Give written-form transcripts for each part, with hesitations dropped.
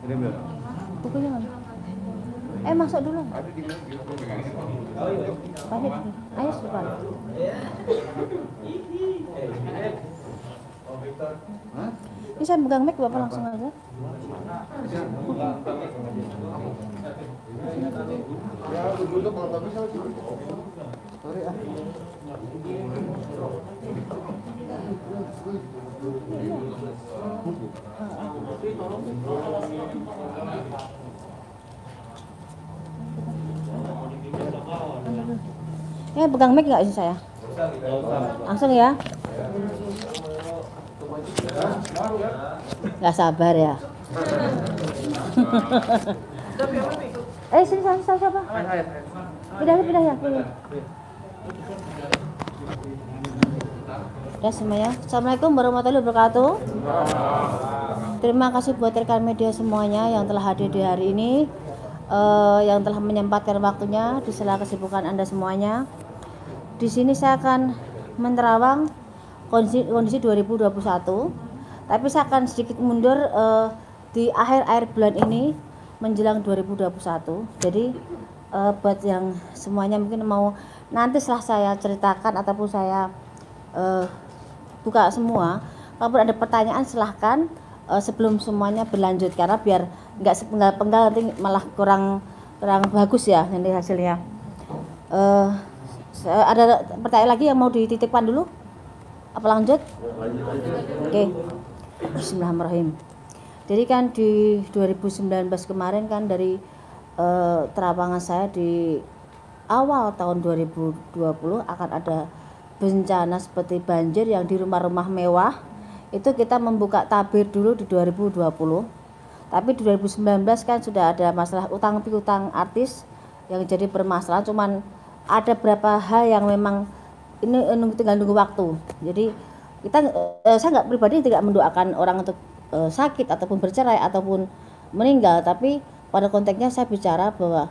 Bukunya mana? Masuk dulu. Balik. Ayo depan. Ini saya pegang mic, Bapak langsung aja. Ya, pegang mic nggak sih saya? Langsung ya. Nggak sabar ya. Sini siapa? Pindah ya. Udah semuanya. Assalamualaikum warahmatullahi wabarakatuh. Terima kasih buat rekan media semuanya yang telah hadir di hari ini, yang telah menyempatkan waktunya di sela kesibukan Anda semuanya. Di sini saya akan menerawang kondisi 2021, tapi saya akan sedikit mundur di akhir bulan ini menjelang 2021. Jadi buat yang semuanya mungkin mau nanti setelah saya ceritakan ataupun saya buka semua, kalau ada pertanyaan silahkan sebelum semuanya berlanjut, karena biar nggak sepenggal-penggal nanti malah kurang bagus ya nanti hasilnya. Ada pertanyaan lagi yang mau dititipkan dulu? Apa lanjut? Oke. Bismillahirrahmanirrahim. Jadi kan di 2019 kemarin kan dari terawangan saya di awal tahun 2020 akan ada bencana seperti banjir yang di rumah-rumah mewah. Itu kita membuka tabir dulu di 2020. Tapi di 2019 kan sudah ada masalah utang piutang artis yang jadi permasalahan, cuman ada beberapa hal yang memang ini tinggal nunggu waktu. Jadi saya nggak pribadi tidak mendoakan orang untuk sakit ataupun bercerai ataupun meninggal, tapi pada konteksnya saya bicara bahwa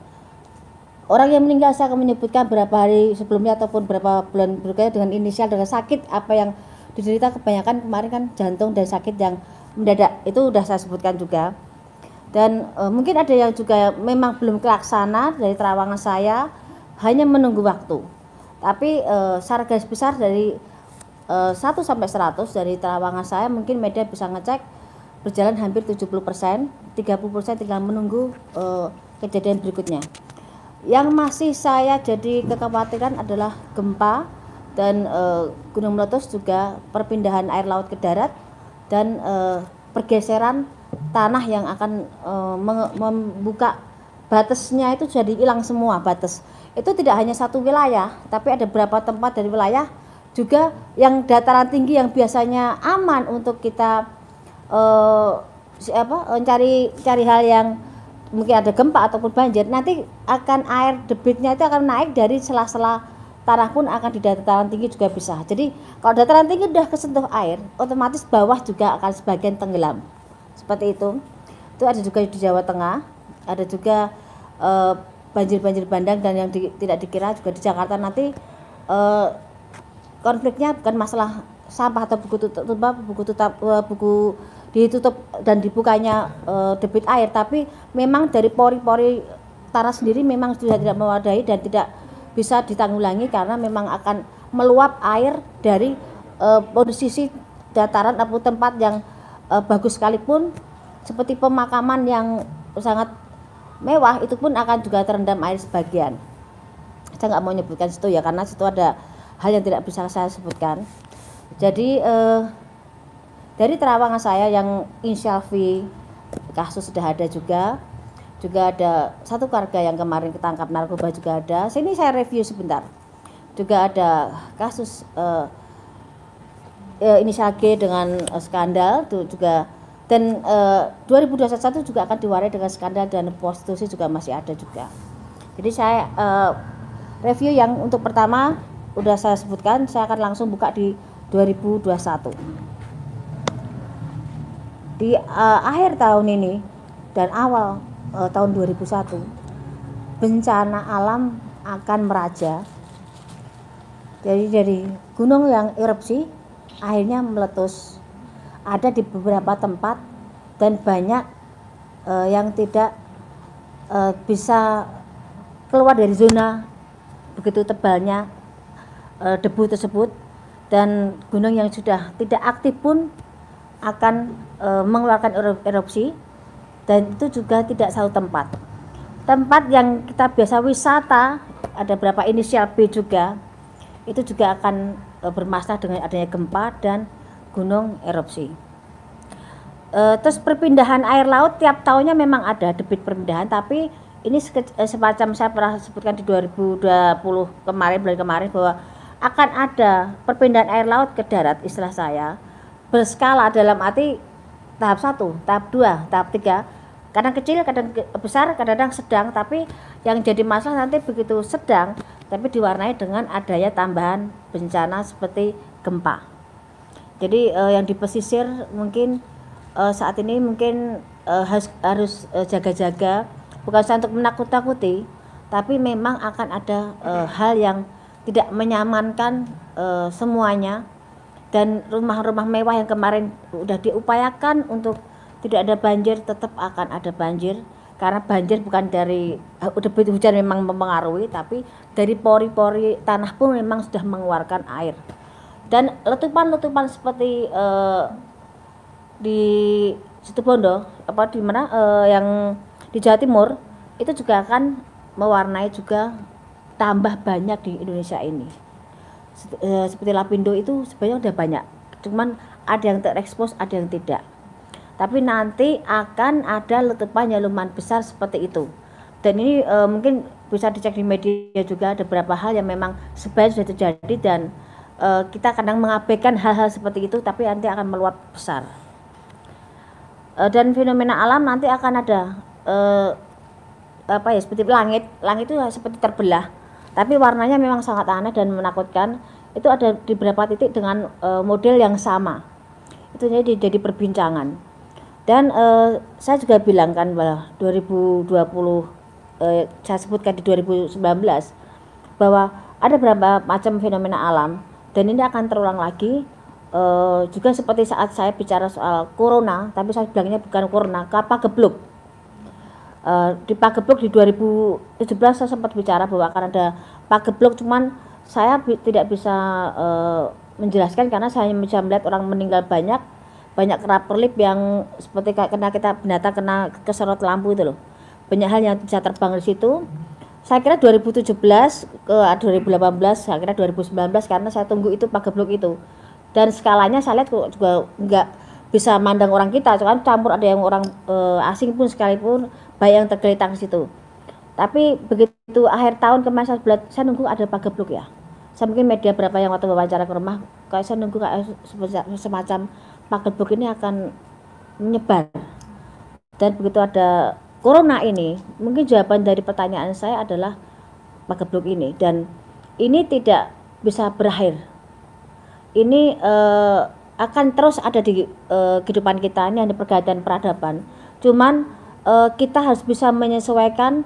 orang yang meninggal saya akan menyebutkan berapa hari sebelumnya ataupun berapa bulan berikutnya dengan inisial dengan sakit apa yang diderita. Kebanyakan kemarin kan jantung dan sakit yang mendadak, itu udah saya sebutkan juga. Dan mungkin ada yang juga memang belum terlaksana dari terawangan saya, hanya menunggu waktu. Tapi secara garis besar dari 1 sampai 100 dari terawangan saya mungkin media bisa ngecek berjalan hampir 70%, 30% tinggal menunggu kejadian berikutnya. Yang masih saya jadi kekhawatiran adalah gempa dan gunung meletus, juga perpindahan air laut ke darat dan pergeseran tanah yang akan membuka batasnya itu jadi hilang semua batas. Itu tidak hanya satu wilayah, tapi ada beberapa tempat dari wilayah juga yang dataran tinggi yang biasanya aman untuk kita cari hal yang mungkin ada gempa ataupun banjir, nanti akan air debitnya itu akan naik dari sela-sela tanah pun akan di dataran tinggi juga bisa. Jadi kalau dataran tinggi sudah kesentuh air, otomatis bawah juga akan sebagian tenggelam. Seperti itu. Itu ada juga di Jawa Tengah, ada juga banjir bandang, dan yang tidak dikira juga di Jakarta nanti konfliknya bukan masalah sampah atau buku ditutup dan dibukanya debit air, tapi memang dari pori-pori tanah sendiri memang sudah tidak memadai dan tidak bisa ditanggulangi karena memang akan meluap air dari posisi dataran atau tempat yang bagus sekalipun seperti pemakaman yang sangat mewah, itu pun akan juga terendam air sebagian. Saya nggak mau menyebutkan situ ya, karena situ ada hal yang tidak bisa saya sebutkan. Jadi dari terawangan saya yang inisial V, kasus sudah ada juga ada satu keluarga yang kemarin ketangkap narkoba juga ada. Sini saya review sebentar. Juga ada kasus inisial G dengan skandal itu juga. Dan 2021 juga akan diwarai dengan skandal dan prostitusi juga masih ada juga. Jadi saya review yang untuk pertama udah saya sebutkan, saya akan langsung buka di 2021. Di akhir tahun ini dan awal tahun 2001, bencana alam akan meraja. Jadi dari gunung yang erupsi akhirnya meletus. Ada di beberapa tempat dan banyak yang tidak bisa keluar dari zona begitu tebalnya debu tersebut, dan gunung yang sudah tidak aktif pun akan mengeluarkan erupsi, dan itu juga tidak satu tempat. Tempat yang kita biasa wisata, ada berapa inisial B juga, itu juga akan bermasalah dengan adanya gempa dan gunung erupsi. Terus perpindahan air laut tiap tahunnya memang ada debit perpindahan, tapi ini semacam saya pernah sebutkan di 2020 kemarin, bulan kemarin, bahwa akan ada perpindahan air laut ke darat, istilah saya berskala, dalam arti tahap 1, tahap 2, tahap 3, kadang kecil, kadang besar, kadang sedang. Tapi yang jadi masalah nanti begitu sedang tapi diwarnai dengan adanya tambahan bencana seperti gempa. Jadi yang di pesisir mungkin saat ini mungkin harus jaga-jaga, bukan untuk menakut-takuti, tapi memang akan ada hal yang tidak menyamankan semuanya. Dan rumah-rumah mewah yang kemarin udah diupayakan untuk tidak ada banjir, tetap akan ada banjir, karena banjir bukan dari debit hujan memang mempengaruhi, tapi dari pori-pori tanah pun memang sudah mengeluarkan air. Dan letupan-letupan seperti di Situbondo, di mana yang di Jawa Timur, itu juga akan mewarnai juga tambah banyak di Indonesia ini. Seperti Lapindo itu sebenarnya udah banyak, cuman ada yang terekspos, ada yang tidak. Tapi nanti akan ada letupan yang lumayan besar seperti itu. Dan ini mungkin bisa dicek di media juga, ada beberapa hal yang memang sebenarnya sudah terjadi, dan kita kadang mengabaikan hal-hal seperti itu, tapi nanti akan meluap besar. Dan fenomena alam nanti akan ada seperti langit itu seperti terbelah, tapi warnanya memang sangat aneh dan menakutkan. Itu ada di beberapa titik dengan model yang sama. Itu jadi perbincangan. Dan saya juga bilang kan bahwa 2020 saya sebutkan di 2019 bahwa ada beberapa macam fenomena alam, dan ini akan terulang lagi. Juga seperti saat saya bicara soal corona, tapi saya bilangnya bukan corona, Pagebluk. Di Pagebluk di 2017 saya sempat bicara bahwa akan ada Pagebluk, cuman saya tidak bisa menjelaskan karena saya hanya bisa melihat orang meninggal banyak keraperlip yang seperti kena kita binatang kena keserot lampu itu loh. Banyak hal yang bisa terbang di situ. Saya kira 2017 ke 2018, saya kira 2019, karena saya tunggu itu Pagebluk itu. Dan skalanya saya lihat juga nggak bisa mandang orang kita, kan campur, ada yang orang asing pun sekalipun, baik yang tergeletak di situ. Tapi begitu akhir tahun kemarin saya nunggu ada Pagebluk ya. Saya mungkin media berapa yang waktu wawancara ke rumah, kayak saya nunggu kayak semacam Pagebluk ini akan menyebar. Dan begitu ada corona ini, mungkin jawaban dari pertanyaan saya adalah Pagebluk ini, dan ini tidak bisa berakhir. Ini akan terus ada di kehidupan kita, ini ada pergantian peradaban. Cuman kita harus bisa menyesuaikan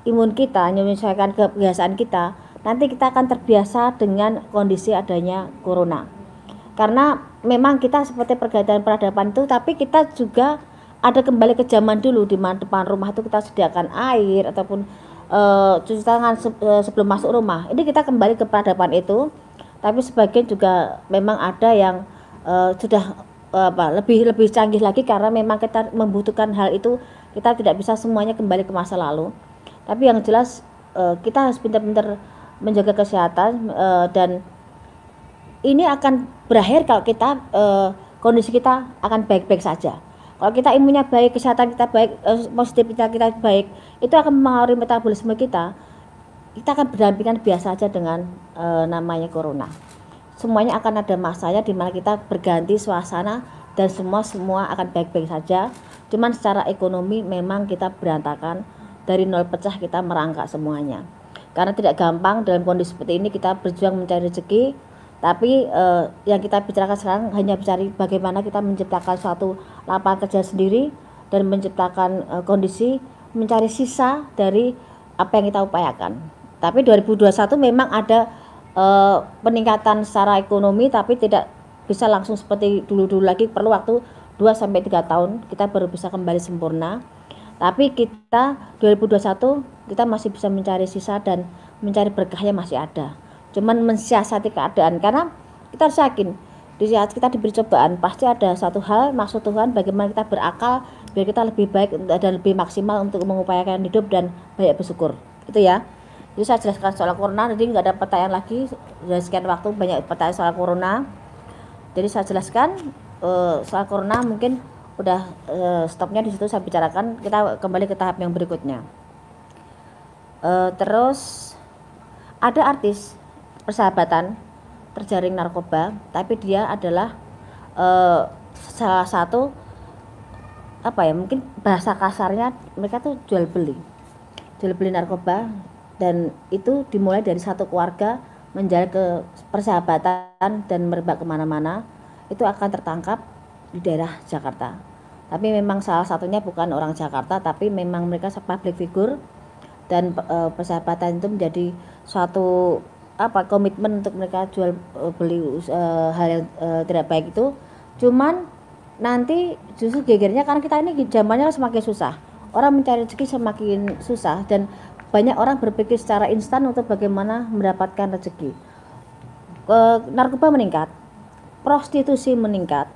imun kita, menyesuaikan kebiasaan kita. Nanti kita akan terbiasa dengan kondisi adanya corona. Karena memang kita seperti pergantian peradaban itu, tapi kita juga ada kembali ke zaman dulu, di mana depan rumah itu kita sediakan air ataupun cuci tangan sebelum masuk rumah. Ini kita kembali ke peradaban itu. Tapi sebagian juga memang ada yang sudah lebih canggih lagi, karena memang kita membutuhkan hal itu. Kita tidak bisa semuanya kembali ke masa lalu. Tapi yang jelas kita harus pintar-pintar menjaga kesehatan, dan ini akan berakhir kalau kita kondisi kita akan baik-baik saja. Kalau kita imunnya baik, kesehatan kita baik, positivitas kita baik, itu akan mempengaruhi metabolisme kita. Kita akan berdampingan biasa saja dengan namanya corona. Semuanya akan ada masanya di mana kita berganti suasana, dan semua akan baik-baik saja. Cuman secara ekonomi memang kita berantakan, dari nol pecah kita merangkak semuanya. Karena tidak gampang dalam kondisi seperti ini kita berjuang mencari rezeki, tapi yang kita bicarakan sekarang hanya mencari bagaimana kita menciptakan suatu lapangan kerja sendiri, dan menciptakan kondisi mencari sisa dari apa yang kita upayakan. Tapi 2021 memang ada peningkatan secara ekonomi, tapi tidak bisa langsung seperti dulu-dulu lagi, perlu waktu 2-3 tahun kita baru bisa kembali sempurna. Tapi kita 2021 kita masih bisa mencari sisa dan mencari berkahnya masih ada. Cuman mensiasati keadaan, karena kita harus yakin di saat kita diberi cobaan pasti ada satu hal maksud Tuhan bagaimana kita berakal biar kita lebih baik dan lebih maksimal untuk mengupayakan hidup dan banyak bersyukur. Itu ya. Jadi saya jelaskan soal corona, jadi nggak ada pertanyaan lagi. Sudah sekian waktu banyak pertanyaan soal corona. Jadi saya jelaskan soal corona, mungkin udah stopnya di situ saya bicarakan. Kita kembali ke tahap yang berikutnya. Terus ada artis persahabatan terjaring narkoba, tapi dia adalah salah satu mungkin bahasa kasarnya mereka tuh jual beli narkoba, dan itu dimulai dari satu keluarga menjalin ke persahabatan dan merebak kemana-mana. Itu akan tertangkap di daerah Jakarta, tapi memang salah satunya bukan orang Jakarta, tapi memang mereka public figure, dan persahabatan itu menjadi suatu komitmen untuk mereka jual beli hal yang tidak baik itu. Cuman nanti justru gegernya karena kita ini zamannya semakin susah, orang mencari rezeki semakin susah, dan banyak orang berpikir secara instan untuk bagaimana mendapatkan rezeki. Narkoba meningkat, prostitusi meningkat,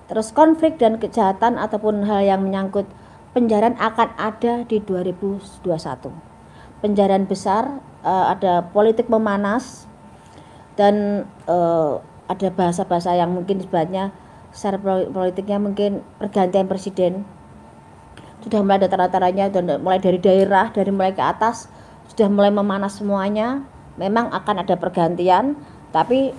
terus konflik dan kejahatan ataupun hal yang menyangkut penjarahan akan ada di 2021. Penjarahan besar, ada politik memanas, dan ada bahasa-bahasa yang mungkin sebenarnya secara politiknya mungkin pergantian presiden sudah mulai ada tanda-tandanya, dan mulai dari daerah, dari mulai ke atas sudah mulai memanas semuanya. Memang akan ada pergantian, tapi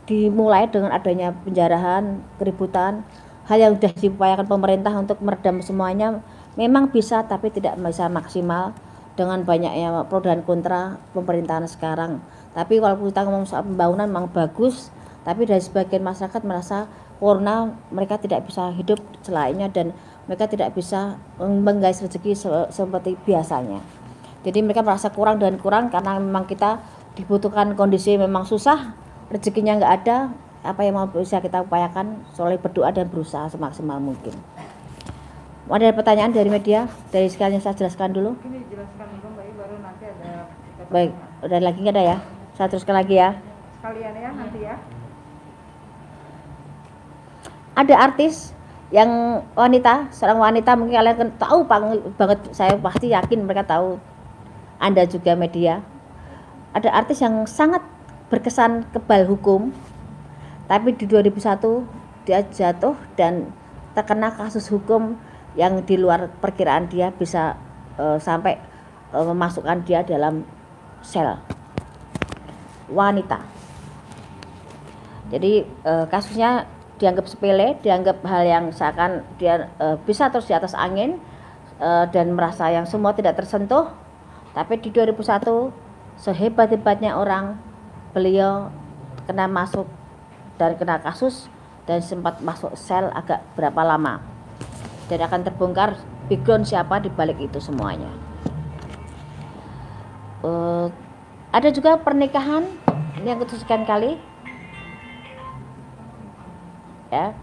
dimulai dengan adanya penjarahan, keributan, hal yang sudah diupayakan pemerintah untuk meredam semuanya memang bisa, tapi tidak bisa maksimal dengan banyaknya pro dan kontra pemerintahan sekarang. Tapi kalau kita ngomong soal pembangunan memang bagus, tapi dari sebagian masyarakat merasa corona mereka tidak bisa hidup selainnya, dan mereka tidak bisa menggais rezeki seperti biasanya. Jadi mereka merasa kurang dan kurang karena memang kita dibutuhkan kondisi memang susah, rezekinya nggak ada. Apa yang mau bisa kita upayakan soleh berdoa dan berusaha semaksimal mungkin. Ada pertanyaan dari media? Dari sekalian saya jelaskan dulu. Ini jelaskan dulu Mbak, baru nanti ada. Baik, udah lagi nggak ada ya? Saya teruskan lagi ya. Sekalian ya nanti ya. Ada artis yang wanita, seorang wanita, mungkin kalian tahu banget, saya pasti yakin mereka tahu. Anda juga media. Ada artis yang sangat berkesan kebal hukum, tapi di 2001 dia jatuh dan terkena kasus hukum yang di luar perkiraan dia, bisa sampai memasukkan dia dalam sel. Wanita. Jadi kasusnya dianggap sepele, dianggap hal yang seakan dia bisa terus di atas angin, dan merasa yang semua tidak tersentuh. Tapi di 2001 sehebat-hebatnya orang, beliau kena masuk dan kena kasus dan sempat masuk sel agak berapa lama, dan akan terbongkar background siapa di balik itu semuanya. Ada juga pernikahan yang kesekian kali ya.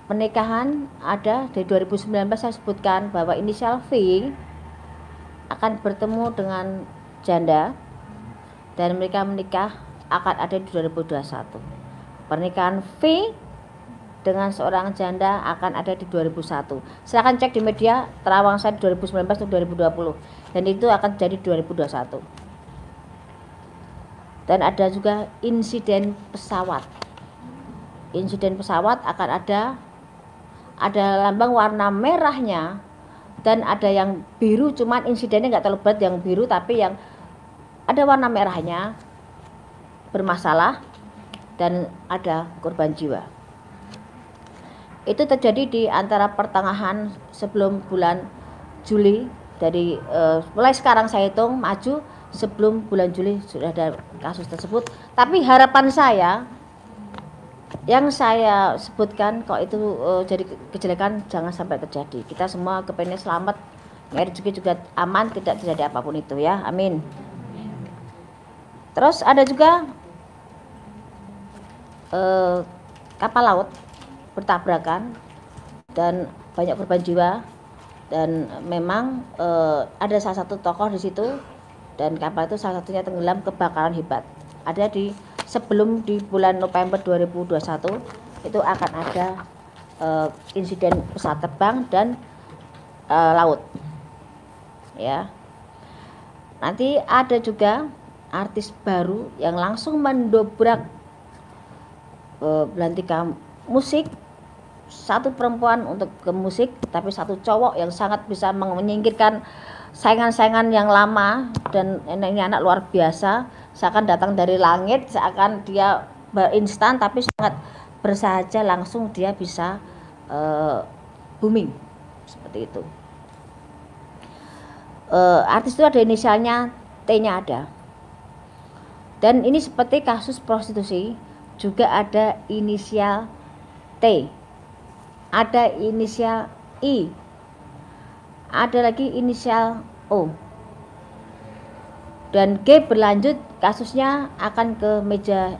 Pernikahan ada di 2019, saya sebutkan bahwa inisial V akan bertemu dengan janda dan mereka menikah akan ada di 2021. Pernikahan V dengan seorang janda akan ada di 2001. Silakan cek di media terawang saya di 2019 atau 2020, dan itu akan jadi 2021. Dan ada juga insiden pesawat. Insiden pesawat akan ada lambang warna merahnya, dan ada yang biru, cuman insidennya nggak terlalu berat yang biru, tapi yang ada warna merahnya bermasalah dan ada korban jiwa. Itu terjadi di antara pertengahan sebelum bulan Juli. Dari mulai sekarang saya hitung maju, sebelum bulan Juli sudah ada kasus tersebut. Tapi harapan saya yang saya sebutkan, kalau itu jadi kejelekan jangan sampai terjadi. Kita semua kepengen selamat, rezeki juga aman, tidak terjadi apapun itu ya, amin. Terus ada juga kapal laut bertabrakan, dan banyak korban jiwa, dan memang ada salah satu tokoh di situ, dan kapal itu salah satunya tenggelam kebakaran hebat. Ada sebelum di bulan November 2021 itu akan ada insiden pesawat terbang dan laut, ya. Nanti ada juga artis baru yang langsung mendobrak belantika musik, satu perempuan untuk ke musik, tapi satu cowok yang sangat bisa menyingkirkan saingan-saingan yang lama, dan ini anak luar biasa, seakan datang dari langit, seakan dia instan, tapi sangat bersahaja, langsung dia bisa booming seperti itu. Artis itu ada inisialnya, T-nya ada. Dan ini seperti kasus prostitusi, juga ada inisial T, ada inisial I, ada lagi inisial O, dan G berlanjut, kasusnya akan ke meja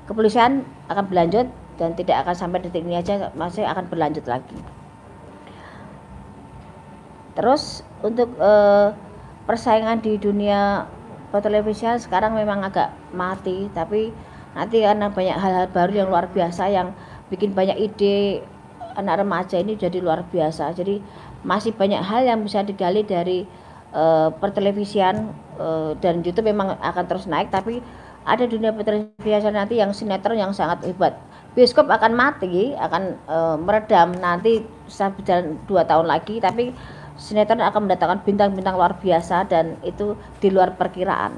kepolisian, akan berlanjut dan tidak akan sampai detik ini aja, masih akan berlanjut lagi. Terus untuk persaingan di dunia pertelevisian sekarang memang agak mati, tapi nanti karena banyak hal-hal baru yang luar biasa yang bikin banyak ide anak remaja ini jadi luar biasa. Jadi masih banyak hal yang bisa digali dari pertelevisian, dan YouTube memang akan terus naik, tapi ada dunia pertelevisian nanti yang sinetron yang sangat hebat. Bioskop akan mati, akan meredam nanti bisa berjalan 2 tahun lagi, tapi sinetron akan mendatangkan bintang-bintang luar biasa, dan itu di luar perkiraan.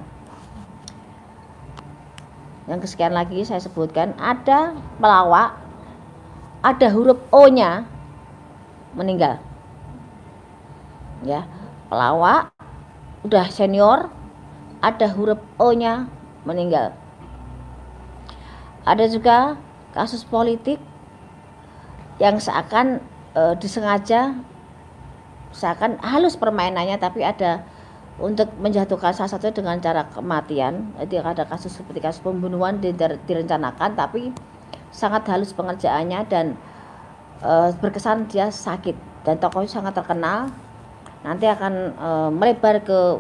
Yang kesekian lagi saya sebutkan, ada pelawak, ada huruf O-nya meninggal, ya. Pelawak udah senior, ada huruf O-nya meninggal. Ada juga kasus politik yang seakan disengaja, seakan halus permainannya, tapi ada untuk menjatuhkan salah satu dengan cara kematian. Jadi ada kasus seperti kasus pembunuhan direncanakan, tapi sangat halus pengerjaannya, dan berkesan dia sakit, dan tokohnya sangat terkenal. Nanti akan melebar ke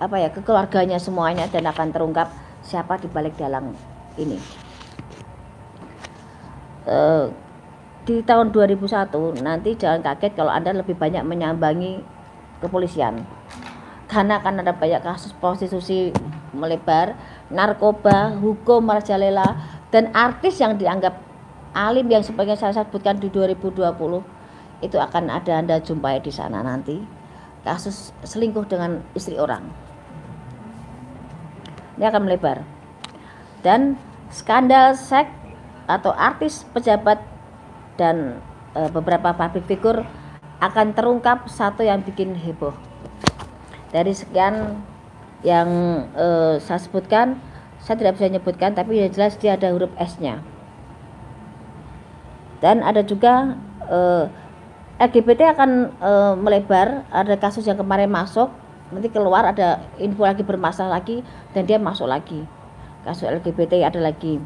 ke keluarganya semuanya, dan akan terungkap siapa di balik dalang ini. Di tahun 2001 nanti jangan kaget kalau Anda lebih banyak menyambangi kepolisian, karena akan ada banyak kasus prostitusi melebar, narkoba, hukum merajalela, dan artis yang dianggap alim yang sebagai saya sebutkan di 2020 itu akan ada Anda jumpai di sana nanti. Kasus selingkuh dengan istri orang ini akan melebar, dan skandal seks atau artis, pejabat, dan beberapa public figure akan terungkap, satu yang bikin heboh. Dari sekian yang saya sebutkan, saya tidak bisa menyebutkan, tapi yang jelas dia ada huruf S-nya. Dan ada juga LGBT akan melebar, ada kasus yang kemarin masuk, nanti keluar ada info lagi bermasalah lagi, dan dia masuk lagi. Kasus LGBT ada lagi.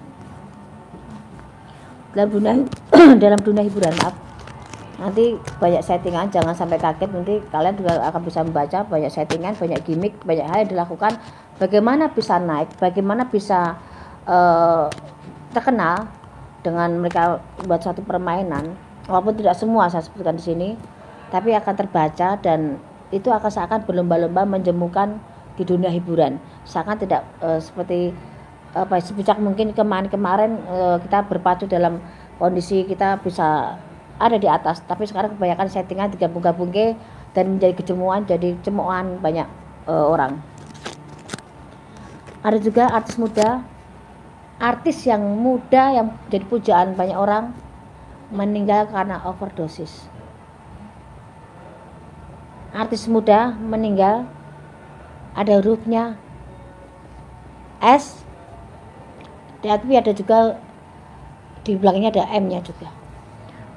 Dalam dunia hiburan, maaf, nanti banyak settingan, jangan sampai kaget, nanti kalian juga akan bisa membaca banyak settingan, banyak gimmick, banyak hal yang dilakukan, bagaimana bisa naik, bagaimana bisa terkenal dengan mereka buat satu permainan, walaupun tidak semua saya sebutkan di sini, tapi akan terbaca, dan itu akan seakan berlomba-lomba menjemukan di dunia hiburan, seakan tidak seperti sebijak mungkin kemarin kita berpacu dalam kondisi kita bisa ada di atas, tapi sekarang kebanyakan settingan digabung-gabung dan menjadi kejemuan, jadi cemoan banyak orang. Ada juga artis muda, artis yang muda yang jadi pujaan banyak orang meninggal karena overdosis. Artis muda meninggal, ada hurufnya S, tapi ada juga di belakangnya ada M-nya juga.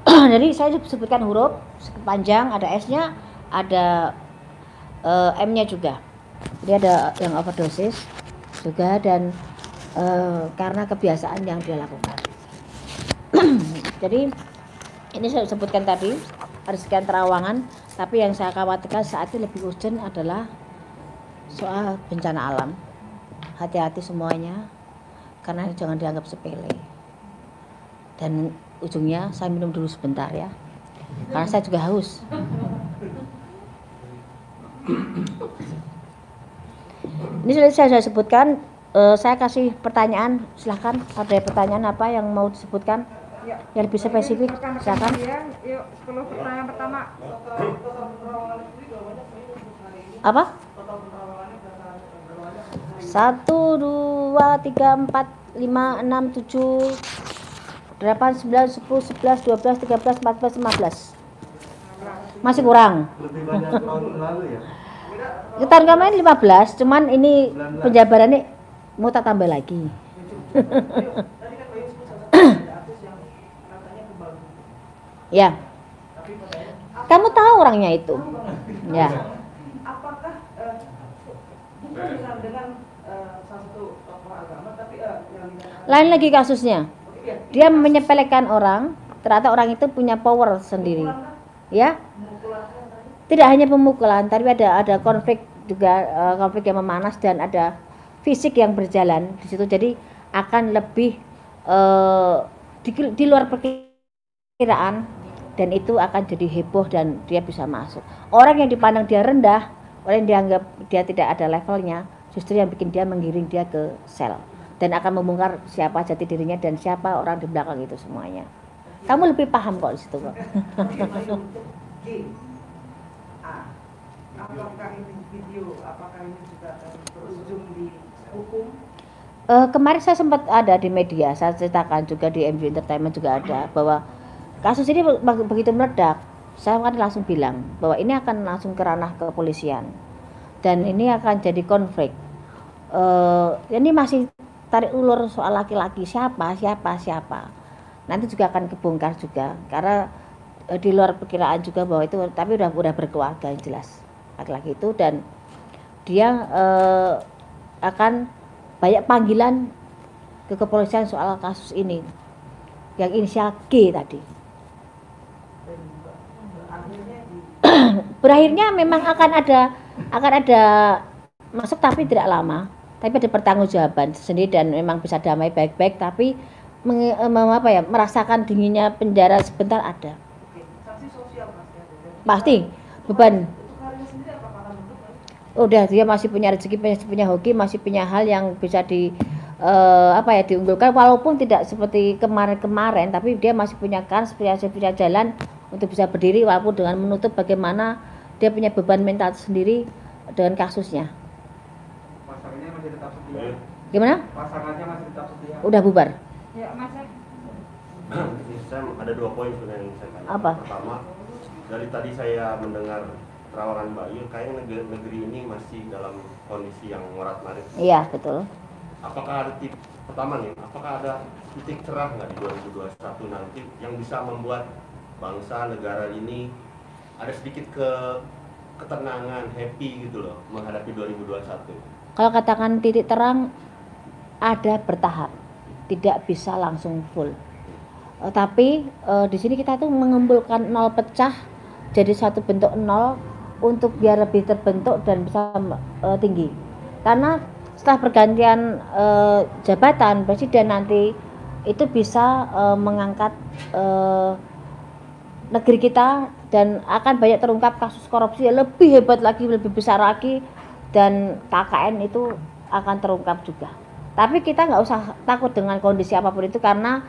Jadi saya sebutkan huruf panjang, ada S-nya, ada M-nya juga. Jadi ada yang overdosis juga, dan karena kebiasaan yang dia lakukan. Jadi Ini saya sebutkan tadi ada sekian terawangan, tapi yang saya khawatirkan saat ini lebih urgent adalah soal bencana alam. Hati-hati semuanya, karena jangan dianggap sepele. Dan ujungnya saya minum dulu sebentar ya, karena saya juga haus. Ini sudah saya sebutkan. Saya kasih pertanyaan, silahkan. Ada pertanyaan apa yang mau disebutkan? Ya. Yang lebih spesifik, silakan. Yuk, 10 pertanyaan pertama. Apa? 1, 2, 3, 4, 5, 6, 7, 8, 9, 10, 11, 12, 13, 14, 15. Masih kurang. Lebih banyak tahun lalu ya. Tahun kemarin 15, cuman ini penjabarannya mau tak tambah lagi. Ya. Kamu tahu orangnya itu. Ya. Apakah bukan dengan satu tokoh agama tapi yang Lain lagi kasusnya. Dia menyepelekan orang, ternyata orang itu punya power sendiri. Ya. Tidak hanya pemukulan, tapi ada konflik juga, konflik yang memanas dan ada fisik yang berjalan di situ. Jadi akan lebih di luar perkiraan, dan itu akan jadi heboh dan dia bisa masuk. Orang yang dipandang dia rendah, orang yang dianggap dia tidak ada levelnya, justru yang bikin dia menggiring dia ke sel dan akan membongkar siapa jati dirinya dan siapa orang di belakang itu semuanya. Kamu lebih paham kok di situ kok. apakah ini video, apakah ini juga berujung di hukum? Kemarin saya sempat ada di media, saya ceritakan juga di MU Entertainment juga ada bahwa kasus ini begitu meledak, saya kan langsung bilang bahwa ini akan langsung ke ranah kepolisian dan ini akan jadi konflik. Ini masih tarik ulur soal laki-laki, siapa. Nanti juga akan kebongkar juga karena di luar perkiraan juga bahwa itu, tapi udah berkeluarga yang jelas laki-laki itu, dan dia akan banyak panggilan ke kepolisian soal kasus ini yang inisial G tadi. Berakhirnya memang akan ada masuk tapi tidak lama, tapi ada pertanggungjawaban sendiri dan memang bisa damai baik-baik, tapi merasakan dinginnya penjara sebentar ada. Sanksi sosial Pasti beban. Udah, dia masih punya rezeki, masih punya hoki, masih punya hal yang bisa diunggulkan, walaupun tidak seperti kemarin-kemarin, tapi dia masih punya kans, punya jalan untuk bisa berdiri, walaupun dengan menutup bagaimana dia punya beban mental sendiri dengan kasusnya. Pasangannya masih tetap setia. Gimana? Pasangannya masih tetap setia. Udah bubar. Ya, Mas. Saya ada 2 poin sebenarnya yang saya tanya. Apa? Pertama, dari tadi saya mendengar terawangan Mbak Yu, kayaknya negeri ini masih dalam kondisi yang morat-marit. Iya, betul. Apakah ada pertama nih, apakah ada titik cerah nggak di 2021 nanti yang bisa membuat bangsa negara ini ada sedikit ketenangan, happy gitu loh menghadapi 2021? Kalau katakan titik terang, ada bertahap, tidak bisa langsung full. Tapi di sini kita tuh mengumpulkan nol pecah jadi satu bentuk nol untuk biar lebih terbentuk dan bisa tinggi. Karena setelah pergantian jabatan presiden nanti itu bisa mengangkat negeri kita, dan akan banyak terungkap kasus korupsi yang lebih hebat lagi, lebih besar lagi, dan KKN itu akan terungkap juga. Tapi kita nggak usah takut dengan kondisi apapun itu, karena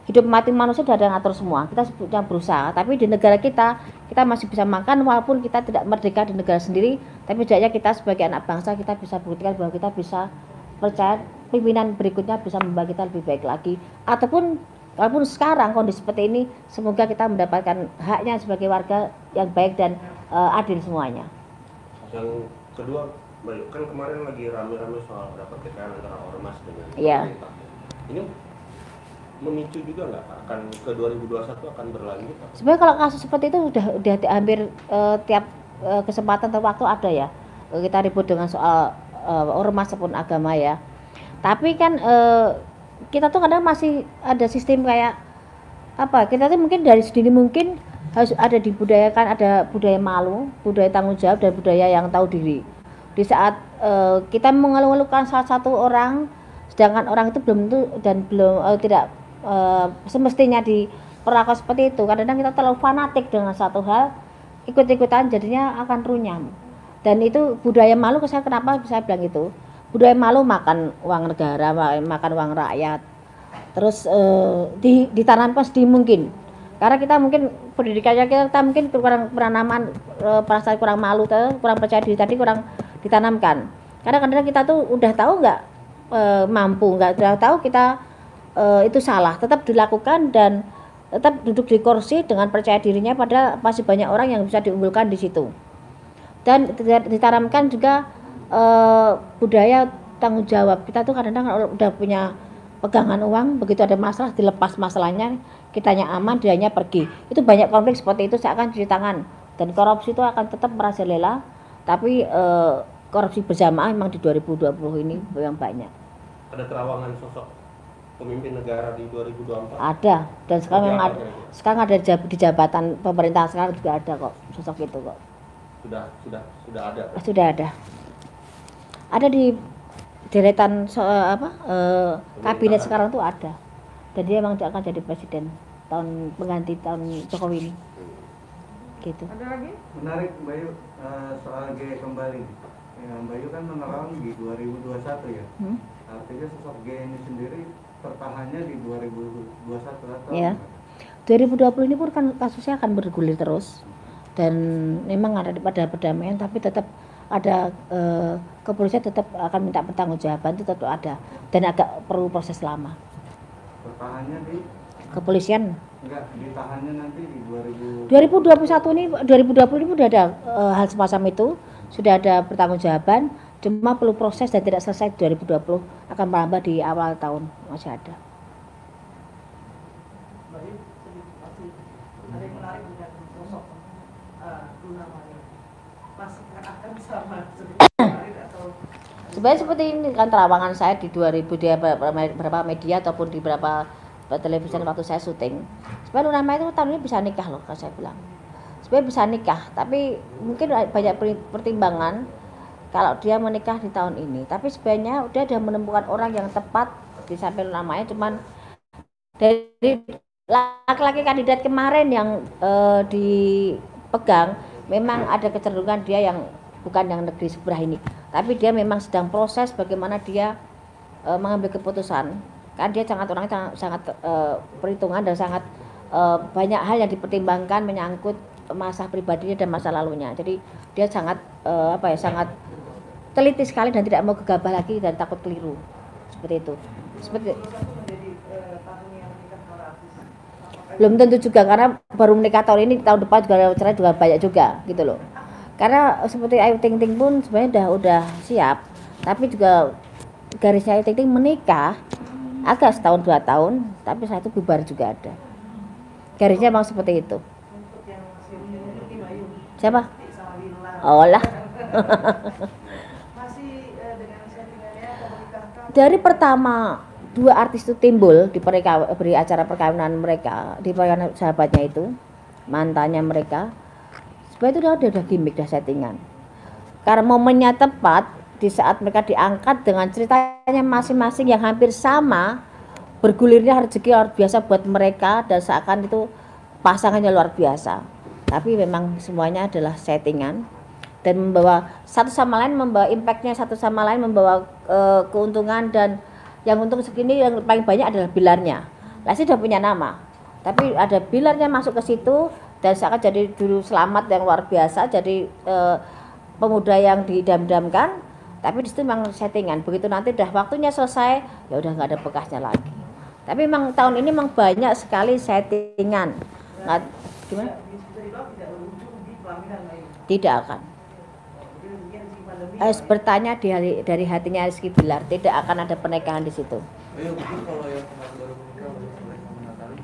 hidup mati manusia sudah ada ngatur semua. Kita sebutnya berusaha, tapi di negara kita masih bisa makan walaupun kita tidak merdeka di negara sendiri, tapi setidaknya kita sebagai anak bangsa kita bisa buktikan bahwa kita bisa percaya pimpinan berikutnya bisa membawa kita lebih baik lagi. Ataupun walaupun sekarang kondisi seperti ini, semoga kita mendapatkan haknya sebagai warga yang baik dan adil semuanya. Yang kedua, kan kemarin lagi rame-rame soal dapat TKN antara ormas dengan pemerintah. Ini memicu juga nggak akan ke 2021 akan berlanjut? Sebenarnya kalau kasus seperti itu udah hampir tiap kesempatan atau waktu ada ya, kita ribut dengan soal ormas ataupun agama ya. Tapi kan kita tuh kadang masih ada sistem kayak apa kita tuh mungkin dari sedini mungkin harus ada dibudayakan, ada budaya malu, budaya tanggung jawab, dan budaya yang tahu diri. Di saat kita mengeluh-elukan salah satu orang, sedangkan orang itu belum tentu dan belum tidak semestinya diperlakukan seperti itu. Kadang-kadang kita terlalu fanatik dengan satu hal, ikut-ikutan jadinya akan runyam. Dan itu budaya malu. Kenapa saya bilang itu? Budaya malu makan uang negara, makan uang rakyat. Terus ditanamkan sedini mungkin. Karena kita mungkin pendidikannya kita mungkin kurang penanaman perasaan kurang malu, kurang percaya diri tadi kurang ditanamkan. Karena kadang-kadang kita tuh udah tahu nggak mampu, nggak udah tahu kita itu salah, tetap dilakukan dan tetap duduk di kursi dengan percaya dirinya, padahal masih banyak orang yang bisa diunggulkan di situ. Dan ditanamkan juga budaya tanggung jawab. Kita tuh kadang-kadang udah punya pegangan uang, begitu ada masalah dilepas masalahnya, kitanya aman, dianya pergi. Itu banyak konflik seperti itu seakan cuci tangan, dan korupsi itu akan tetap merajalela. Tapi korupsi berjamaah memang di 2020 ini yang banyak. Ada terawangan sosok pemimpin negara di 2024? Ada, dan sekarang memang sekarang ada di jabatan pemerintahan sekarang juga ada kok sosok itu kok. Sudah ada. Sudah ada. Ada di deretan kabinet sekarang tuh ada. Dan dia memang akan jadi presiden tahun pengganti tahun Jokowi ini. Gitu. Ada lagi? Menarik Mbak Yu, soal G kembali. Ya, Mbak Yu kan menerang di 2021 ya. Artinya sosok G ini sendiri tertahannya di 2021 atau? Ya. 2020 ini pun kan kasusnya akan bergulir terus. Dan memang ada pada perdamaian, tapi tetap ada kepolisian tetap akan minta pertanggungjawaban, itu tetap ada, dan agak perlu proses lama. Bertahannya di Kepolisian enggak ditahannya nanti di 2021 ini 2020 ini sudah ada hal semacam itu, sudah ada pertanggungjawaban, cuma perlu proses dan tidak selesai 2020, akan merambah di awal tahun masih ada. Baik, masih ada yang menarik dengan sosok Luna Maya. Masih akan sama seperti kemarin atau Sebenarnya seperti ini kan terawangan saya di 2000 di beberapa media ataupun di beberapa televisi waktu saya syuting. Sebenarnya Luna Maya itu tahun ini bisa nikah loh, kalau saya bilang. Sebenarnya bisa nikah, tapi mungkin banyak pertimbangan kalau dia menikah di tahun ini. Tapi sebenarnya dia sudah menemukan orang yang tepat di samping Luna Maya, cuman dari laki-laki kandidat kemarin yang dipegang memang ada kecenderungan dia yang bukan yang negeri sebelah ini, tapi dia memang sedang proses bagaimana dia mengambil keputusan. Kan dia orangnya sangat perhitungan dan sangat banyak hal yang dipertimbangkan menyangkut masa pribadinya dan masa lalunya. Jadi dia sangat sangat teliti sekali dan tidak mau gegabah lagi dan takut keliru seperti itu. Seperti menjadi tahun yang menikah para artis. belum tentu juga, karena baru menikah tahun ini, tahun depan juga cerai juga banyak juga gitu loh. Karena seperti Ayu Ting Ting pun sebenarnya udah siap, tapi juga garisnya Ayu Ting Ting menikah agak setahun 2 tahun, tapi saat itu bubar juga ada. Garisnya memang seperti itu. Untuk yang masih memiliki Bayu Siapa? sama Lila. Oh lah. Masih dengan settingannya atau menikahkan? Dari pertama 2 artis itu timbul di acara perkawinan mereka, di perkawinan sahabatnya itu, mantannya mereka, sebenarnya itu udah gimmick, udah settingan. Karena momennya tepat di saat mereka diangkat dengan ceritanya masing-masing yang hampir sama, bergulirnya rezeki luar biasa buat mereka dan seakan itu pasangannya luar biasa. Tapi memang semuanya adalah settingan dan membawa satu sama lain, membawa impactnya satu sama lain, membawa keuntungan, dan yang untung segini yang paling banyak adalah Bilarnya. Lesti sudah punya nama, tapi ada Bilarnya masuk ke situ dan seakan jadi juru selamat yang luar biasa, jadi pemuda yang didam-damkan. Tapi di situ memang settingan. Begitu nanti udah waktunya selesai, ya udah nggak ada bekasnya lagi. Tapi memang tahun ini memang banyak sekali settingan. Nggak, gimana? Bisa dibilang tidak berujung di pelaminan Bayu. Tidak akan. Jadi mungkin si pandemi. Harus bertanya dari hatinya Rizky Bilar, tidak akan ada pernikahan di situ. Ayo, mungkin kalau yang kemarin baru menikah oleh Sule sama Natali.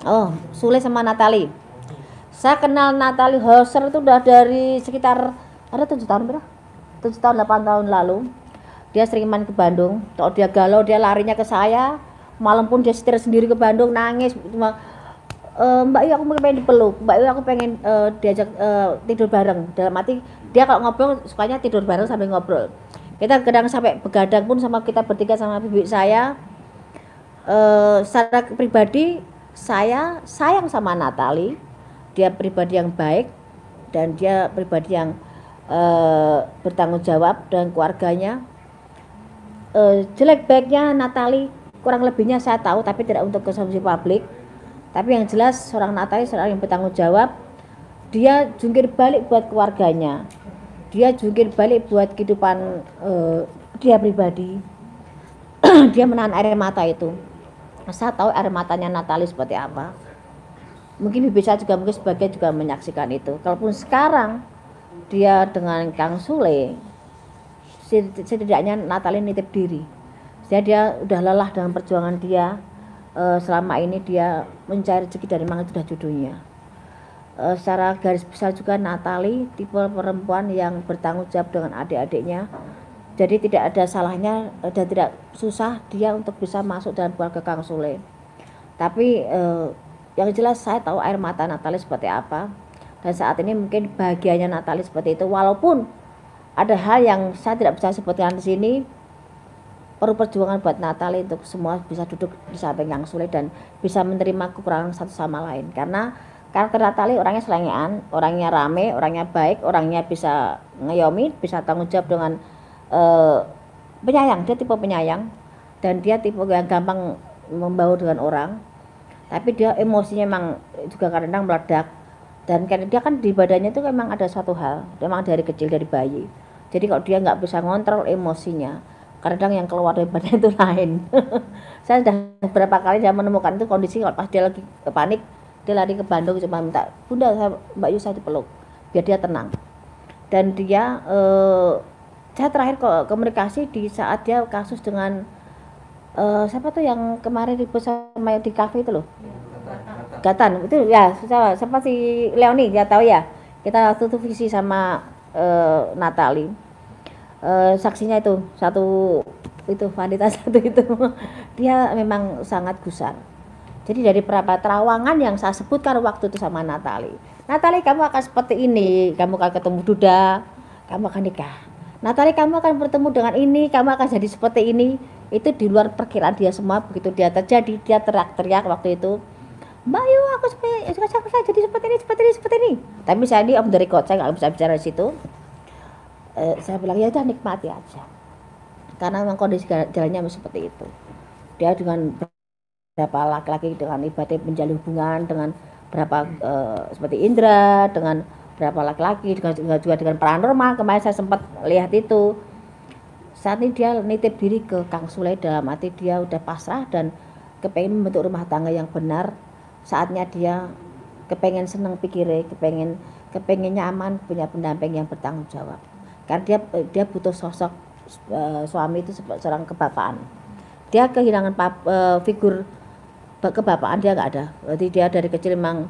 Oh, Sule sama Natali. Saya kenal Natali Hauser itu udah dari sekitar ada 7 tahun berapa? 7 tahun 8 tahun lalu. Dia sering main ke Bandung. Kalau dia galau dia larinya ke saya. Malam pun dia setir sendiri ke Bandung, nangis. Cuma Mbak Yu aku pengen dipeluk, Mbak Yu aku pengen diajak tidur bareng. Dalam arti dia kalau ngobrol sukanya tidur bareng sambil ngobrol. Kita kadang sampai begadang pun sama kita bertiga sama bibi saya. Secara pribadi saya sayang sama Natali. Dia pribadi yang baik dan dia pribadi yang bertanggung jawab dengan keluarganya. Jelek baiknya Natali kurang lebihnya saya tahu tapi tidak untuk konsumsi publik. Tapi yang jelas seorang Natali seorang yang bertanggung jawab. Dia jungkir balik buat keluarganya. Dia jungkir balik buat kehidupan dia pribadi. Dia menahan air mata itu. Saya tahu air matanya Natali seperti apa. Mungkin bibi saya juga mungkin sebagian juga menyaksikan itu. Kalaupun sekarang dia dengan Kang Sule, setidaknya Natali nitip diri. Jadi dia udah lelah dengan perjuangan dia. Selama ini dia mencari rezeki dari mana itu sudah judulnya. Secara garis besar juga Natali tipe perempuan yang bertanggung jawab dengan adik-adiknya. Jadi tidak ada salahnya dan tidak susah dia untuk bisa masuk dalam keluarga Kang Sule. Tapi yang jelas saya tahu air mata Natali seperti apa. Dan saat ini mungkin bahagianya Natali seperti itu. Walaupun ada hal yang saya tidak bisa sebutkan di sini. Perlu perjuangan buat Natali untuk semua bisa duduk di samping Kang Sule dan bisa menerima kekurangan satu sama lain. Karena karakter Natali orangnya selengean, orangnya rame, orangnya baik, orangnya bisa ngayomi, bisa tanggung jawab dengan penyayang. Dia tipe penyayang dan dia tipe yang gampang membaur dengan orang. Tapi dia emosinya memang juga kadang-kadang meledak. Dan karena dia kan di badannya itu memang ada suatu hal, memang dari kecil dari bayi. Jadi kalau dia nggak bisa ngontrol emosinya, kadang yang keluar dari badan itu lain. Saya sudah beberapa kali saya menemukan itu kondisi kalau pas dia lagi panik, dia lari ke Bandung cuma minta, Bunda Mbak Yu saya dipeluk, biar dia tenang. Dan dia, saya terakhir komunikasi di saat dia kasus dengan siapa tuh yang kemarin ribut sama di kafe itu loh, Gatan itu ya, siapa si Leoni ya tahu ya. Kita tutup visi sama Natali. Saksinya itu satu itu wanita satu itu dia memang sangat gusar. Jadi dari beberapa terawangan yang saya sebutkan waktu itu sama Natali, kamu akan seperti ini, kamu akan ketemu Duda, kamu akan nikah. Natali kamu akan bertemu dengan ini, kamu akan jadi seperti ini. Itu di luar perkiraan dia semua. Begitu dia terjadi, dia teriak-teriak waktu itu, Mbak Yu aku saya jadi seperti ini. Tapi saya ini om dari record, saya nggak bisa bicara di situ. Saya bilang ya udah nikmati aja karena memang kondisi jalannya seperti itu. Dia dengan berapa laki-laki dengan ibadah menjalin hubungan dengan berapa seperti Indra, dengan berapa laki-laki juga dengan paranormal. Kemarin saya sempat lihat itu. Saat ini dia nitip diri ke Kang Sule dalam arti dia udah pasrah dan kepengen membentuk rumah tangga yang benar. Saatnya dia kepengen seneng pikirnya, kepengen nyaman, punya pendamping yang bertanggung jawab. Karena dia butuh sosok suami itu seorang kebapaan. Dia kehilangan figur kebapaan, dia nggak ada. Berarti dia dari kecil memang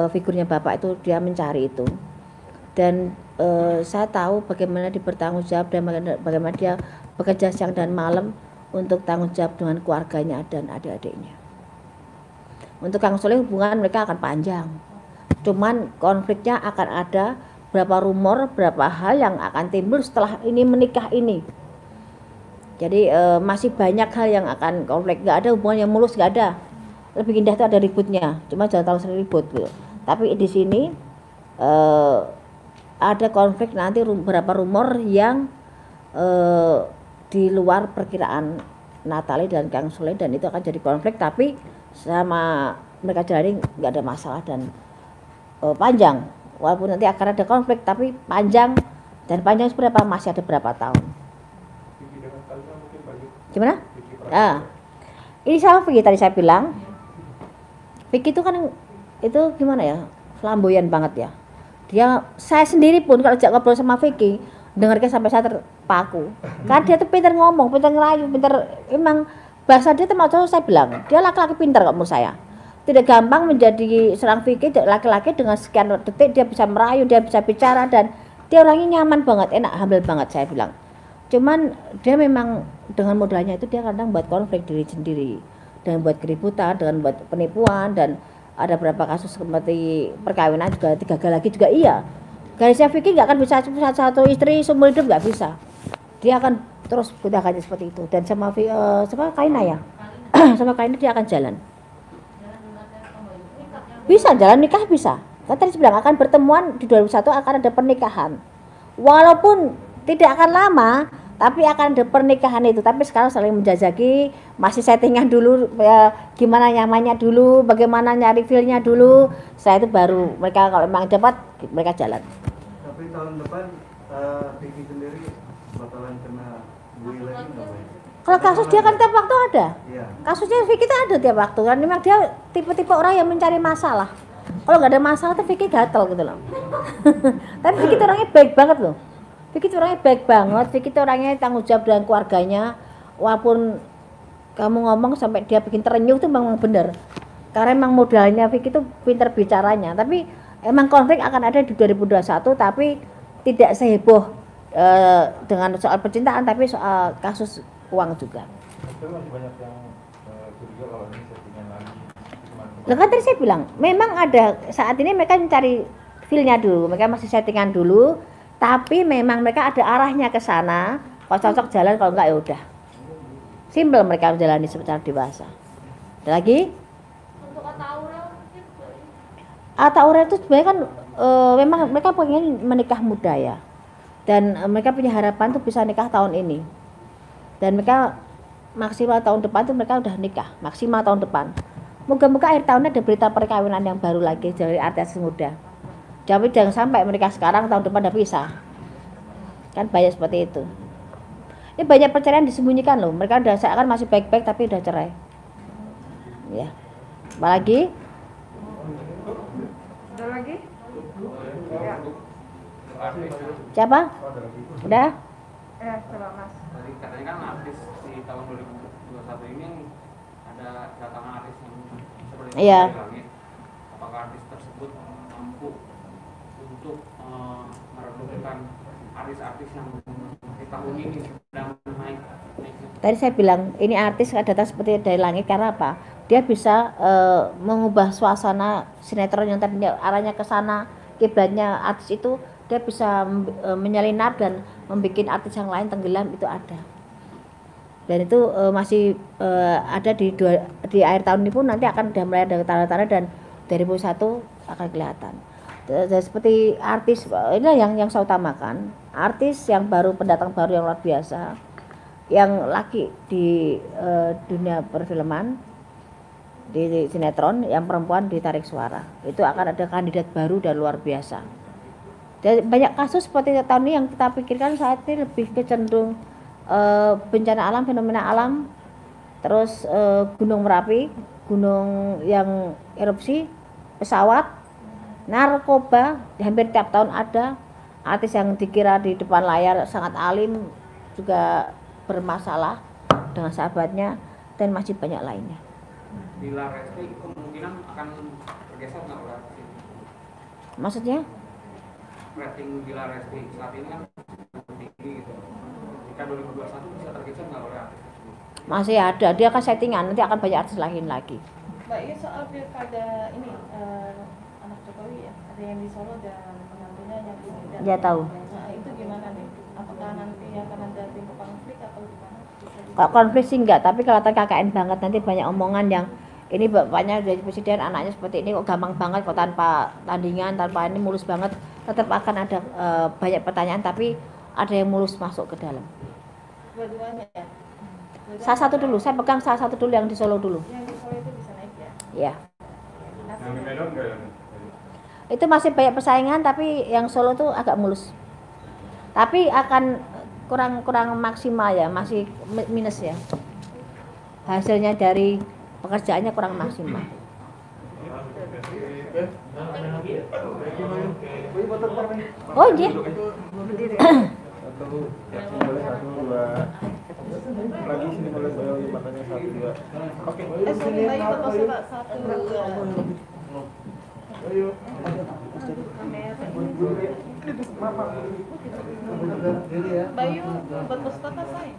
figurnya bapak itu dia mencari itu. Dan saya tahu bagaimana dia bertanggung jawab dan bagaimana dia bekerja siang dan malam untuk tanggung jawab dengan keluarganya dan adik-adiknya. Untuk Kang Sule hubungan mereka akan panjang. Cuman konfliknya akan ada. Berapa rumor, berapa hal yang akan timbul setelah ini menikah ini. Jadi masih banyak hal yang akan konflik. Nggak ada hubungan yang mulus, nggak ada. Lebih indah itu ada ributnya, cuma jangan terlalu sering ribut gitu. Tapi di sini ada konflik nanti berapa rumor yang di luar perkiraan Natali dan Kang Sule dan itu akan jadi konflik. Tapi sama mereka jalani nggak ada masalah dan panjang. Walaupun nanti akan ada konflik tapi panjang dan panjang seberapa masih ada berapa tahun. Gimana? Nah, ini sama Vicky tadi saya bilang. Vicky itu kan itu gimana ya? Flamboyan banget ya. Saya sendiri pun kalau ajak ngobrol sama Vicky dengarnya sampai saya terpaku. Karena dia tuh pintar ngomong, pintar ngerayu, pintar emang bahasa dia tuh macam saya bilang. Dia laki-laki pintar kok menurut saya. Tidak gampang menjadi seorang Vicky laki-laki dengan sekian detik dia bisa merayu, dia bisa bicara dan dia orangnya nyaman banget, enak, humble banget saya bilang. Cuman dia memang dengan modalnya itu dia kadang buat konflik diri sendiri, dengan buat keributan, dengan buat penipuan dan ada berapa kasus seperti perkawinan juga 3 lagi juga iya. Garisnya fikih nggak akan bisa satu istri seumur hidup, nggak bisa. Dia akan terus gunakannya seperti itu. Dan sama Kaina ya, sama Kaina dia akan jalan. Bisa jalan nikah bisa. Kan tadi bilang akan pertemuan di 2001 akan ada pernikahan. Walaupun tidak akan lama, tapi akan ada pernikahan itu. Tapi sekarang saling menjajaki, masih settingan dulu gimana nyamannya dulu, bagaimana nyari feel-nya dulu. Setelah itu baru mereka kalau memang dapat mereka jalan. Tapi tahun depan Vicky sendiri bakalan kena bully lagi nggak, Bay? Kalau kasus dia kan tiap waktu ada. Iya. Kasusnya Vicky itu ada tiap waktu kan. Memang dia tipe-tipe orang yang mencari masalah. Kalau nggak ada masalah tuh Vicky gatel gitu loh. Tapi Vicky itu orangnya baik banget loh. Vicky itu orangnya baik banget. Vicky itu orangnya tanggung jawab dengan keluarganya. Walaupun kamu ngomong sampai dia bikin terenyuh itu memang benar. Karena memang modalnya Vicky itu pintar bicaranya. Tapi emang konflik akan ada di 2021, tapi tidak seheboh dengan soal percintaan, tapi soal kasus uang juga. Tapi masih banyak yang curiga kalau ini settingan lagi. Lah kan tadi saya bilang, memang ada saat ini mereka mencari feel-nya dulu, mereka masih settingan dulu, tapi memang mereka ada arahnya ke sana. Kalau cocok jalan, kalau enggak ya udah. Simpel mereka menjalani secara dewasa. Ada lagi? Untuk Atta Aurel itu sebenarnya kan memang mereka pengen menikah muda ya. Dan mereka punya harapan tuh bisa nikah tahun ini. Dan mereka maksimal tahun depan tuh mereka udah nikah, maksimal tahun depan. Moga-moga akhir tahunnya ada berita perkawinan yang baru lagi dari artis muda. Tapi jangan sampai mereka sekarang tahun depan udah pisah. Kan banyak seperti itu. Ini banyak perceraian disembunyikan loh. Mereka udah seakan masih baik-baik tapi udah cerai. Ya. Apalagi? Ada lagi? Ya. Siapa? Udah? Coba Mas. Tadi katanya kan artis di tahun 2021 ini ada datangan artis yang seperti Iya. itu langit. Apakah artis tersebut mampu untuk meredupkan artis-artis yang di tahun ini sedang naik? Tadi saya bilang ini artis datang seperti dari langit karena apa? Dia bisa mengubah suasana sinetron yang tadinya arahnya ke sana, kiblatnya artis itu dia bisa menyelinap dan membuat artis yang lain tenggelam, itu ada. Dan itu masih ada di akhir tahun ini pun nanti akan sudah mulai ada tanda-tanda dan 2001 akan kelihatan. Dan seperti artis ini yang saya utamakan, artis yang baru, pendatang baru yang luar biasa, yang laki di dunia perfilman, di sinetron, yang perempuan ditarik suara. Itu akan ada kandidat baru dan luar biasa. Dan banyak kasus seperti tahun ini yang kita pikirkan saat ini lebih kecenderung bencana alam, fenomena alam, terus gunung Merapi, gunung yang erupsi, pesawat, narkoba, hampir tiap tahun ada. Artis yang dikira di depan layar sangat alim juga bermasalah dengan sahabatnya, dan masih banyak lainnya. Bila Resti kemungkinan akan bergeser nggak oleh artis ini? Maksudnya? Rating Bila Resti saat ini kan tinggi gitu. Jika 2021 bisa tergeser nggak oleh artis tersebut? Masih ada, dia akan settingan, nanti akan banyak artis lain lagi. Mbak, ini soal pilkada ini anak Jokowi ya, ada yang di Solo dan penantunya yang di Medan. Dia tahu. Nah, itu gimana nih? Apakah nanti akan ada timbul konflik atau gimana? Kalau konflik sih enggak, tapi kalau KKN banget nanti banyak omongan yang ini bapaknya jadi presiden, anaknya seperti ini kok gampang banget, kok tanpa tandingan, tanpa ini mulus banget. Tetap akan ada banyak pertanyaan, tapi ada yang mulus masuk ke dalam. Dua-duanya ya? Salah satu dulu, saya pegang salah satu dulu yang di Solo dulu. Yang di Solo itu bisa naik ya? Ya. Yang di Medan enggak ya? Itu masih banyak persaingan, tapi yang Solo tuh agak mulus. Tapi akan kurang maksimal ya, masih minus ya. Hasilnya dari pekerjaannya kurang maksimal. Oh iya. Lagi sini boleh bayar matanya 1 2. Oke. Sorry, Mbak, itu maksud Pak 1 2. Ayo. Bayu buat pustaka saya.